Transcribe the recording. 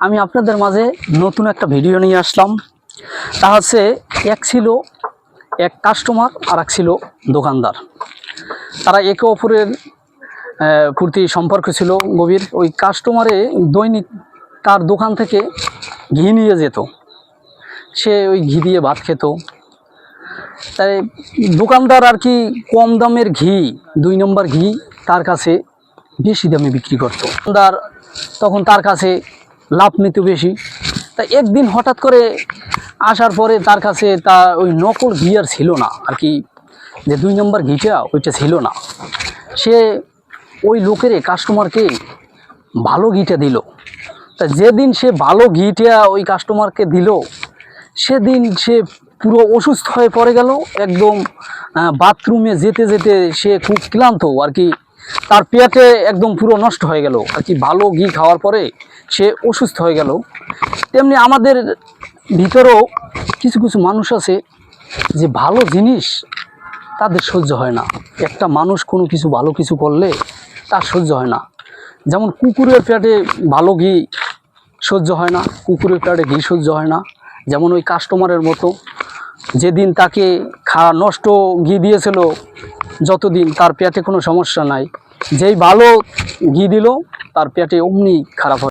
আমি আপনাদের মাঝে নতুন একটা ভিডিও নিয়ে আসলাম। তা হচ্ছে এক ছিল এক কাস্টমার আর এক ছিল দোকানদার। তারা একে অপরের প্রতি সম্পর্ক ছিল গভীর। ওই কাস্টমারে দৈনিক তার দোকান থেকে ঘি নিয়ে যেত, সে ওই ঘি দিয়ে ভাত খেত। তাই দোকানদার আর কি কম দামের ঘি, 2 নম্বর ঘি তার কাছে বেশি দামে বিক্রি করতো। দোকানদার তখন তার কাছে লাভ নিত বেশি। তাই একদিন হঠাৎ করে আসার পরে তার কাছে তা ওই নকল ঘি আর ছিল না আর কি, যে 2 নম্বর ঘিটা ওইটা ছিল না। সে ওই লোকের কাস্টমারকে ভালো ঘিটা দিল। তা যেদিন সে ভালো ঘিটা ওই কাস্টমারকে দিল, সেদিন সে পুরো অসুস্থ হয়ে পড়ে গেল। একদম বাথরুমে যেতে যেতে সে খুব ক্লান্ত আর কি, তার পেটে একদম পুরো নষ্ট হয়ে গেল আর কি। ভালো ঘি খাওয়ার পরে সে অসুস্থ হয়ে গেল। তেমনি আমাদের ভিতরেও কিছু কিছু মানুষ আছে যে ভালো জিনিস তাদের সহ্য হয় না। একটা মানুষ কোনো কিছু ভালো কিছু করলে তার সহ্য হয় না। যেমন কুকুরের পেটে ভালো ঘি সহ্য হয় না, কুকুরের পেটে ঘি সহ্য হয় না। যেমন ওই কাস্টমারের মতো, যেদিন তাকে নষ্ট ঘি দিয়েছিল, যতদিন তার পেটে কোনো সমস্যা নাই, যেই ভালো ঘি দিল তার পেটে অমনি খারাপ হয়।